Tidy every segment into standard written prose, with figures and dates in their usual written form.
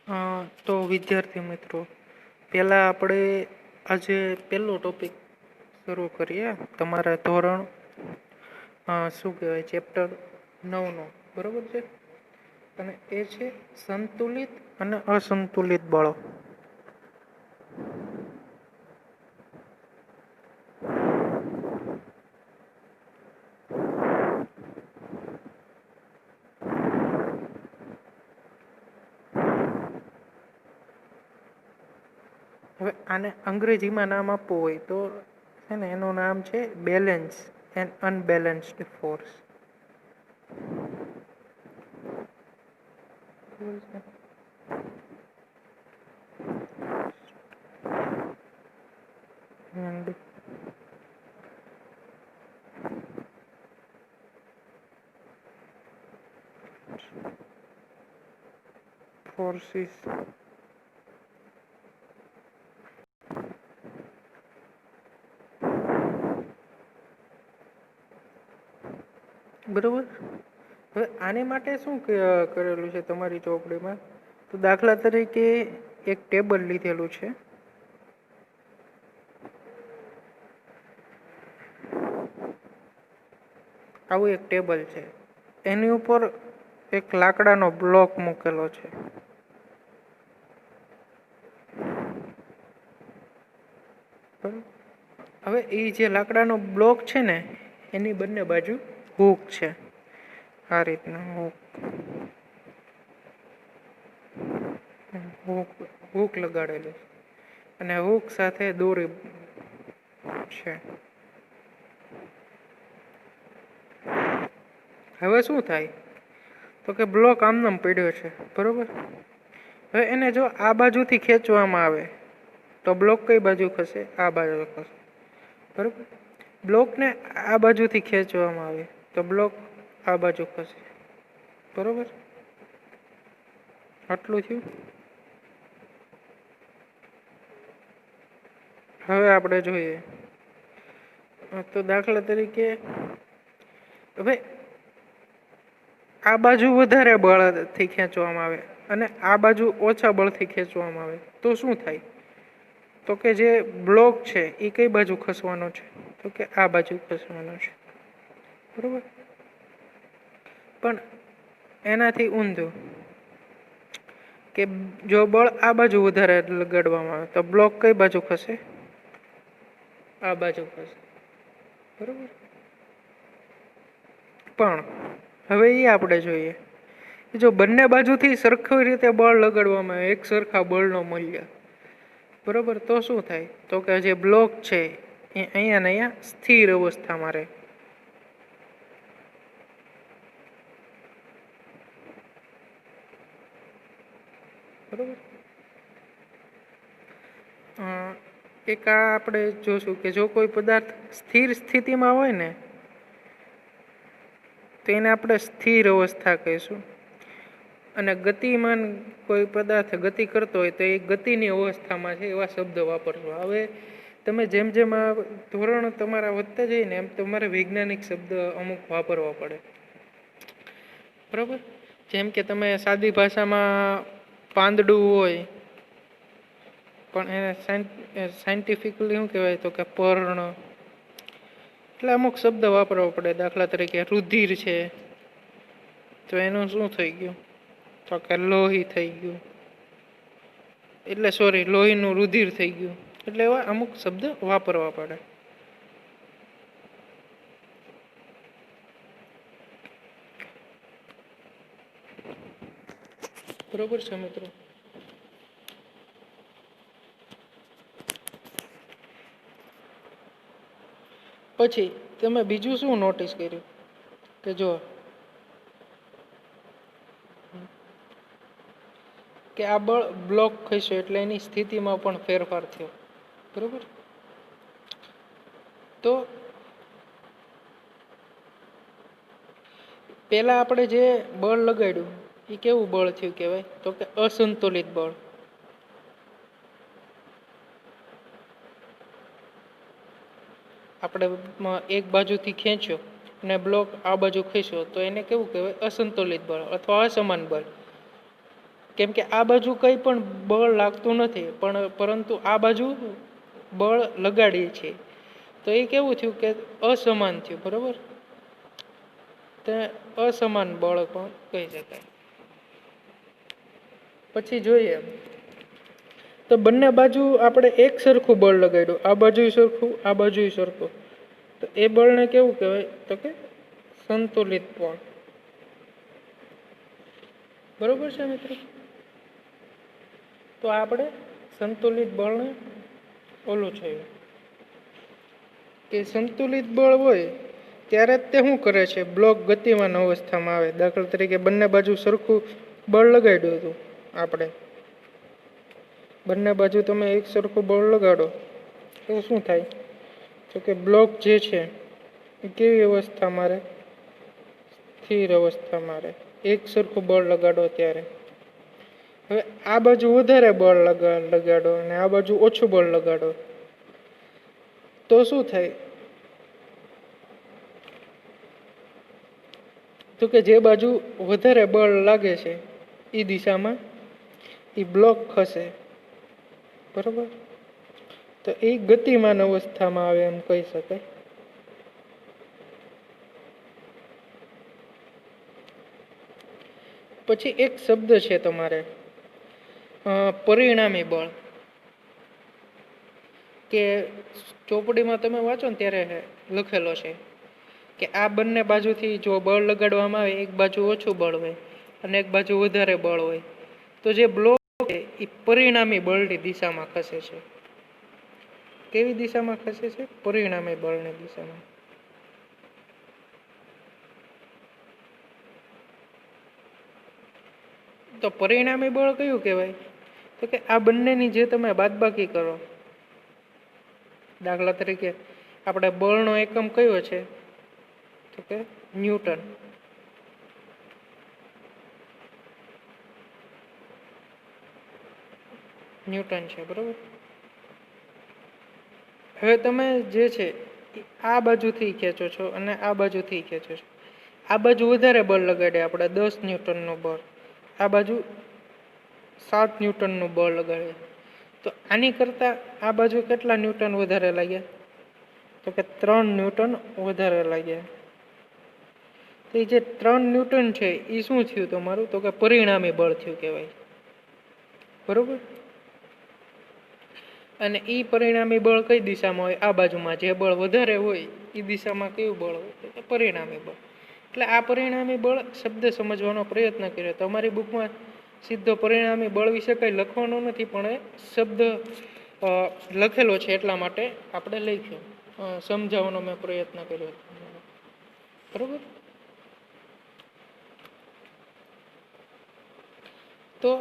તો વિદ્યાર્થી મિત્રો, પહેલાં આપણે આજે પહેલો ટોપિક શરૂ કરીએ. તમારા ધોરણ શું કહેવાય ચેપ્ટર 9નો, બરાબર છે? અને એ છે સંતુલિત અને અસંતુલિત બળો. હવે આને અંગ્રેજીમાં નામ આપવું હોય તો છે ને એનું નામ છે balance and unbalanced force. and forces બરોબર. હવે આને માટે શું કરેલું છે તમારી ચોપડીમાં? તો દાખલા તરીકે એક ટેબલ લીધેલું છે. આવું એક ટેબલ છે, એની ઉપર એક લાકડાનો બ્લોક મૂકેલો છે. હવે એ જે લાકડાનો બ્લોક છે ને એની બંને બાજુ હૂક છે. આ રીતના હૂક લગાડેલું છે અને હૂક સાથે દોરી છે. હવે શું થાય તો કે બ્લોક આમનામ પડ્યો છે, બરોબર. હવે એને જો આ બાજુથી ખેંચવામાં આવે તો બ્લોક કઈ બાજુ ખસે? આ બાજુ ખસે, બરોબર. બ્લોકને આ બાજુથી ખેંચવામાં આવે તો બ્લોક આ બાજુ ખસે, બરોબર. આટલું થયું. હવે આપણે જોઈએ તો દાખલા તરીકે હવે આ બાજુ વધારે બળથી ખેંચવામાં આવે અને આ બાજુ ઓછા બળથી ખેંચવામાં આવે તો શું થાય? તો કે જે બ્લોક છે એ કઈ બાજુ ખસવાનો છે? તો કે આ બાજુ ખસવાનો છે, બરોબર. પણ એનાથી ઊંધું કે જો બળ આ બાજુ વધારે લગાડવામાં આવે તો બ્લોક કઈ બાજુ ખસે? આ બાજુ ખસે, બરોબર. પણ હવે એ આપણે જોઈએ જો બંને બાજુથી સરખી રીતે બળ લગાડવામાં આવે, એક સરખા બળનો મૂલ્ય, બરોબર, તો શું થાય? તો કે જે બ્લોક છે એ અહીંયા ને અહીંયા સ્થિર અવસ્થામાં રહે, બરોબર. એક આ આપણે જોશું કે જો કોઈ પદાર્થ સ્થિર સ્થિતિમાં હોય ને તો એને આપણે સ્થિર અવસ્થા કહીશું. અને ગતિમાન કોઈ પદાર્થ ગતિ કરતો હોય તો એ ગતિની અવસ્થામાં છે, એવા શબ્દ વાપરશો. હવે તમે જેમ જેમ આ ધોરણ તમારા વધતા જાય ને એમ તમારે વૈજ્ઞાનિક શબ્દ અમુક વાપરવા પડે, બરાબર. જેમ કે તમે સાદી ભાષામાં પાંદડું હોય પણ એને સાયન્ટિફિકલી શું કહેવાય તો કે પર્ણ, એટલે અમુક શબ્દ વાપરવો પડે. દાખલા તરીકે રુધિર છે તો એનું શું થઈ ગયું? તો કે લોહી થઈ ગયું, એટલે સોરી લોહીનું રુધિર થઈ ગયું. એટલે એવા અમુક શબ્દ વાપરવા પડે, બરોબર છે મિત્રો. પછી તમે બીજું શું નોટિસ કર્યું કે જો કે આ બળ બ્લોક ખસ્યો એટલે એની સ્થિતિમાં પણ ફેરફાર થયો, બરોબર. તો પેલા આપણે જે બળ લગાડ્યું એ કેવું બળ થયું કહેવાય? તો કે અસંતુલિત બળ. આપણે એક બાજુથી ખેંચ્યો અને બ્લોક આ બાજુ ખેંચ્યો તો એને કેવું કહેવાય? અસંતુલિત બળ અથવા અસમાન બળ. કેમ કે આ બાજુ કંઈ પણ બળ લાગતું નથી, પરંતુ આ બાજુ બળ લગાડીએ છીએ, તો એ કેવું થયું કે અસમાન થયું. બરાબર, તે અસમાન બળ પણ કહી શકાય. પછી જોઈએ તો બંને બાજુ આપણે એક સરખું બળ લગાડ્યું, આ બાજુ સરખું, આ બાજુ સરખું, તો એ બળને કેવું કહેવાય? તો કે સંતુલિત બળ. બરોબર છે મિત્રો? તો આપણે સંતુલિત બળને ઓલું છે કે સંતુલિત બળ હોય ત્યારે તે શું કરે છે? બ્લોક ગતિમાન અવસ્થામાં આવે. દાખલા તરીકે બંને બાજુ સરખું બળ લગાડ્યું હતું આપણે, બંને બાજુ તમે એક સરખું બળ લગાડો તો શું થાય? તો કે બ્લોક જે છે એ કેવી અવસ્થામાં રહે? સ્થિર અવસ્થામાં રહે. એક સરખું બળ લગાડો ત્યારે. હવે આ બાજુ વધારે બળ લગાડો અને આ બાજુ ઓછું બળ લગાડો તો શું થાય? તો કે જે બાજુ વધારે બળ લાગે છે એ દિશામાં એ બ્લોક ખસે. બરોબર, તો એ ગતિમાન અવસ્થામાં આવે એમ કહી શકાય. પછી એક શબ્દ છે તમારે પરિણામી બળ, કે ચોપડીમાં તમે વાંચો ને ત્યારે લખેલો છે કે આ બંને બાજુથી જો બળ લગાડવામાં આવે, એક બાજુ ઓછું બળ હોય અને એક બાજુ વધારે બળ હોય, તો જે બ્લોક છે એ પરિણામી બળની દિશામાં ખસે છે. કેવી દિશામાં ખસે છે? પરિણામી બળની દિશામાં. તો પરિણામી બળ કયું કહેવાય? તો કે આ બંનેની જે તમે બાદબાકી કરો. દાખલા તરીકે આપણે બળનો એકમ કયો છે? તો કે ન્યૂટન. ન્યૂટન છે. બરોબર, હવે તમે જે છે આ બાજુથી ખેંચો છો અને આ બાજુથી ખેંચો છો. આ બાજુ વધારે બળ લગાડે આપણે 10 ન્યૂટનનું બળ, આ બાજુ 7 ન્યૂટનનું બળ લગાડે, તો આની કરતાં આ બાજુ કેટલા ન્યૂટન વધારે લાગ્યા? તો કે 3 ન્યૂટન વધારે લાગ્યા. તો એ જે 3 ન્યૂટન છે એ શું થયું તમારું? તો કે પરિણામી બળ થયું કહેવાય. બરોબર, અને એ પરિણામી બળ કઈ દિશામાં હોય? આ બાજુમાં. જે બળ વધારે હોય એ દિશામાં કયું બળ હોય? તો પરિણામી બળ. એટલે આ પરિણામી બળ શબ્દ સમજવાનો પ્રયત્ન કર્યો. તમારી બુકમાં સીધો પરિણામી બળ વિશે કંઈ લખવાનો નથી, પણ એ શબ્દ લખેલો છે એટલા માટે આપણે લખ્યો, સમજાવવાનો મેં પ્રયત્ન કર્યો. બરોબર, તો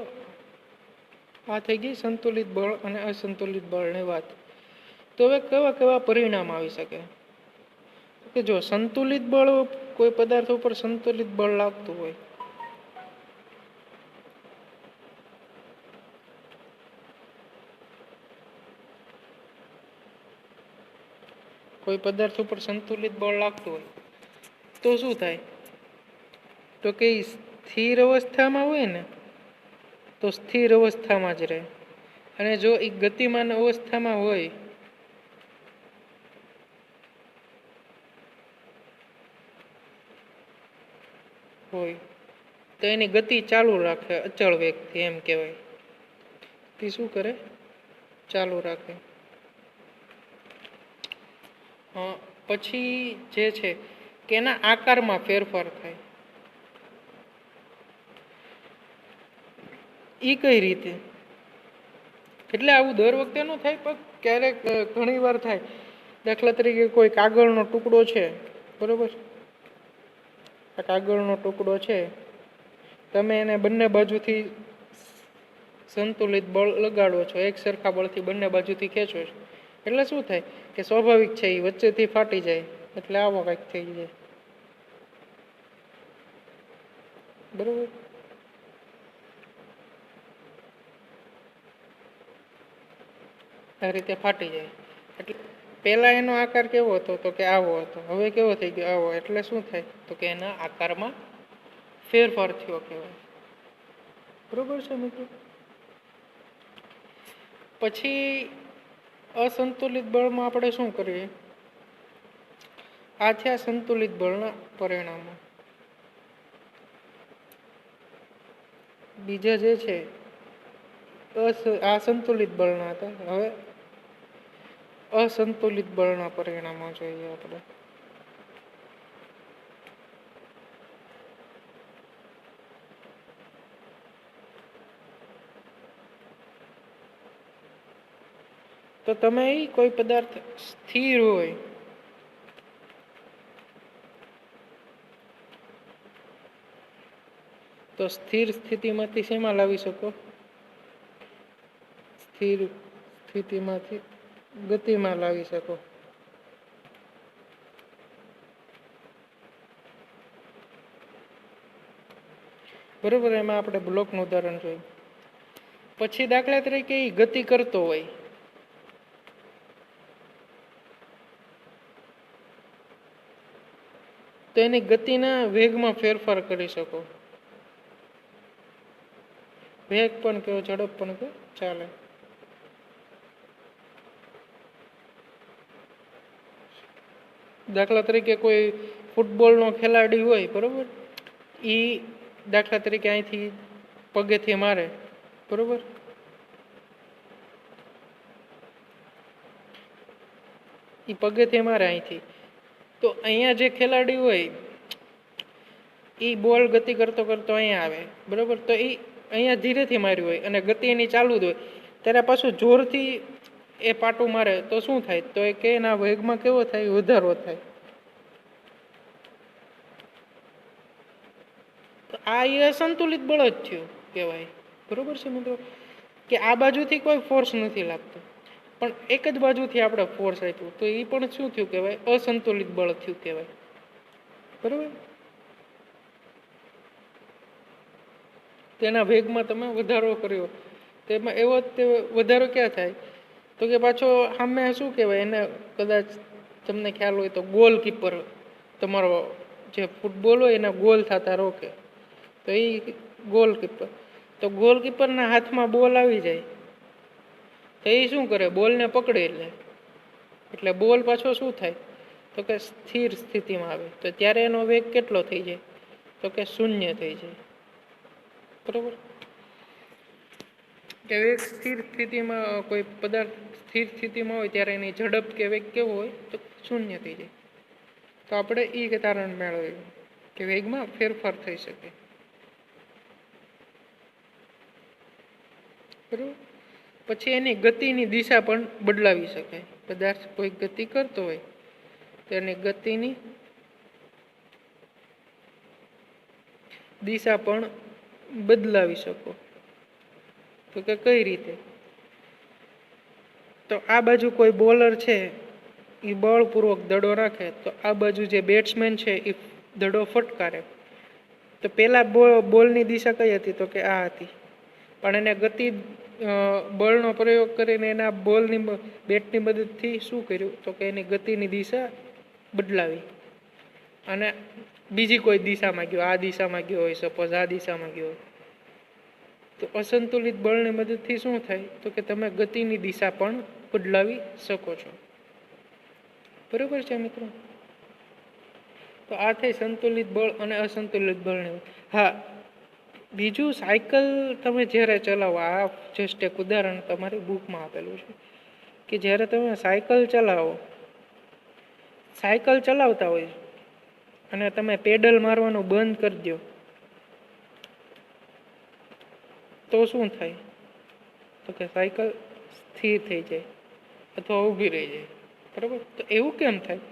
આ થઈ ગઈ સંતુલિત બળ અને અસંતુલિત બળની વાત. તો હવે કેવા કેવા પરિણામ આવી શકે? કે જો સંતુલિત બળ કોઈ પદાર્થ ઉપર સંતુલિત બળ લાગતું હોય, કોઈ પદાર્થ ઉપર સંતુલિત બળ લાગતું હોય તો શું થાય? તો કે સ્થિર અવસ્થામાં હોય ને તો સ્થિર અવસ્થામાં જ રહે, અને જો એ ગતિમાન અવસ્થામાં હોય તો એની ગતિ ચાલુ રાખે અચળ વેગથી, એમ કહેવાય. તે શું કરે? ચાલુ રાખે. પછી જે છે કે એના આકારમાં ફેરફાર થાય. એ કઈ રીતે? એટલે આવું દર વખતે ન થાય, પણ ક્યારેક ઘણી વાર થાય. દાખલા તરીકે કોઈ કાગળનો ટુકડો છે, બરોબર, આ કાગળનો ટુકડો છે, તમે એને બંને બાજુથી સંતુલિત બળ લગાડો છો, એક સરખા બળથી બંને બાજુથી ખેંચો છો, એટલે શું થાય કે સ્વાભાવિક છે એ વચ્ચેથી ફાટી જાય, એટલે આવો કંઈક થઈ જાય. બરોબર, આ રીતે ફાટી જાય. એટલે પહેલા એનો આકાર કેવો હતો? તો કે આવો હતો. હવે કેવો થઈ ગયો? આવો. એટલે શું થાય? તો કે એના આકારમાં ફેરફાર થયો કહેવાય. બરોબર છે મિત્રો. પછી અસંતુલિત બળમાં આપણે શું કરીએ? આ થયા સંતુલિત બળના પરિણામો. બીજા જે છે આ સંતુલિત બળના હતા. હવે અસંતુલિત બળના પરિણામો જોઈએ આપણે. તો તમે કોઈ પદાર્થ સ્થિર હોય તો સ્થિર સ્થિતિમાંથી શેમાં લાવી શકો? સ્થિર સ્થિતિમાંથી ગતિમાં લાવી શકો. બરોબર. એમાં આપણે બ્લોકનું ઉદાહરણ જોયું. પછી દાખલા તરીકે એ ગતિ કરતો હોય, તો એની ગતિના વેગમાં ફેરફાર કરી શકો. વેગ પણ કયો, ઝડપ પણ કયો, ચાલે. દાખલા તરીકે કોઈ ફૂટબોલનો ખેલાડી હોય, બરોબર, એ દાખલા તરીકે અહીંથી પગેથી મારે, બરોબર, એ પગેથી મારે અહીંથી, તો અહીંયા જે ખેલાડી હોય એ બોલ ગતિ કરતો કરતો અહીંયા આવે, બરોબર, તો એ અહીંયા ધીરેથી માર્યું હોય અને ગતિ એની ચાલુ જ હોય, ત્યારે પાછું જોરથી એ પાટું મારે તો શું થાય? તો એ કે એના વેગમાં કેવો થાય? વધારો થાય. તો આ એ અસંતુલિત બળ જ થયું કહેવાય. બરોબર છે મિત્રો, કે આ બાજુથી કોઈ ફોર્સ નથી લાગતો પણ એક જ બાજુથી આપણે ફોર્સ આપ્યું, તો એ પણ શું થયું કહેવાય? અસંતુલિત બળ થયું કહેવાય. બરોબર. તેના વેગમાં તમે વધારો કર્યો, તેમાં એવો તે વધારો ક્યાં થાય? તો કે પાછો સામે શું કહેવાય એને, કદાચ તમને ખ્યાલ હોય તો ગોલકીપર, તમારો જે ફૂટબોલ હોય એના ગોલ થતા રોકે, તો એ ગોલકીપર. તો ગોલકીપરના હાથમાં બોલ આવી જાય તો એ શું કરે? બોલને પકડી લે. એટલે બોલ પાછો શું થાય? તો કે સ્થિર સ્થિતિમાં આવે. તો ત્યારે એનો વેગ કેટલો થઈ જાય? તો કે શૂન્ય થઈ જાય. બરોબર. કે વેગ સ્થિર સ્થિતિમાં, કોઈ પદાર્થ સ્થિર સ્થિતિમાં હોય ત્યારે એની ઝડપ કે વેગ કેવો હોય? તો શૂન્ય થઈ જાય. તો આપણે એ તારણ મેળવ્યું કે વેગમાં ફેરફાર થઈ શકે. બરોબર. પછી એની ગતિની દિશા પણ બદલાવી શકાય. પદાર્થ કોઈ ગતિ કરતો હોય તો એની ગતિની દિશા પણ બદલાવી શકો. તો કે કઈ રીતે? તો આ બાજુ કોઈ બોલર છે એ બળપૂર્વક દડો રાખે, તો આ બાજુ જે બેટ્સમેન છે એ દડો ફટકારે, તો પેલા બોલની દિશા કઈ હતી? તો કે આ હતી. પણ એને ગતિ બળનો પ્રયોગ કરીને એના બોલની બેટની મદદથી શું કર્યું? તો કે એની ગતિની દિશા બદલાવી અને બીજી કોઈ દિશામાં ગયો, આ દિશામાં ગયો હોય, સપોઝ આ દિશામાં ગયો હોય, તો અસંતુલિત બળની મદદથી શું થાય? તો કે તમે ગતિની દિશા પણ બદલાવી શકો છો. બરોબર છે મિત્રો. તો આ થઈ સંતુલિત બળ અને અસંતુલિત બળની. હા, બીજું, સાયકલ તમે જ્યારે ચલાવો, આ જસ્ટ એક ઉદાહરણ તમારી બુકમાં આપેલું છે કે જ્યારે તમે સાયકલ ચલાવતા હોય અને તમે પેડલ મારવાનું બંધ કરી દો તો શું થાય? તો કે સાયકલ સ્થિર થઈ જાય અથવા ઊભી રહી જાય. બરાબર. તો એવું કેમ થાય?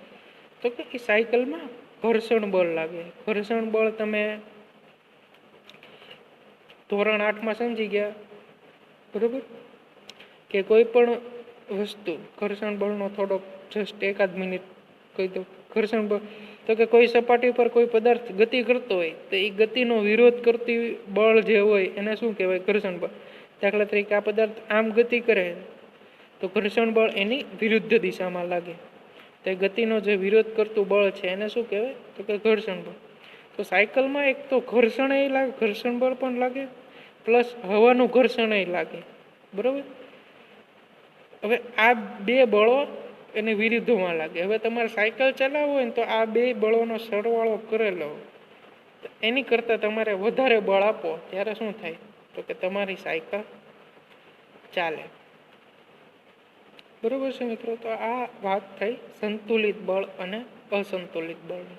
તો કે સાયકલમાં ઘર્ષણ બળ લાગે. ઘર્ષણ બળ તમે ધોરણ 8માં સમજી ગયા. બરાબર. કે કોઈ પણ વસ્તુ ઘર્ષણ બળનો થોડોક જસ્ટ એકાદ મિનિટ કહી દો. ઘર્ષણ બળ તો કે કોઈ સપાટી પર કોઈ પદાર્થ ગતિ કરતો હોય તો એ ગતિનો વિરોધ કરતી બળ જે હોય એને શું કહેવાય? ઘર્ષણ બળ. દાખલા તરીકે આ પદાર્થ આમ ગતિ કરે તો ઘર્ષણ બળ એની વિરુદ્ધ દિશામાં લાગે. તો ગતિનો જે વિરોધ કરતું બળ છે એને શું કહેવાય? તો કે ઘર્ષણ બળ. તો સાયકલમાં એક તો ઘર્ષણ બળ પણ લાગે પ્લસ હવાનું ઘર્ષણ લાગે, બરાબર. હવે આ બે બળો એને વિરુદ્ધમાં લાગે. હવે તમારે સાયકલ ચલાવવું હોય ને તો આ બે બળોનો સરવાળો કરેલો, એની કરતાં તમારે વધારે બળ આપો ત્યારે શું થાય, તો કે તમારી સાયકલ ચાલે. બરોબર છે મિત્રો. તો આ વાત થઈ સંતુલિત બળ અને અસંતુલિત બળની.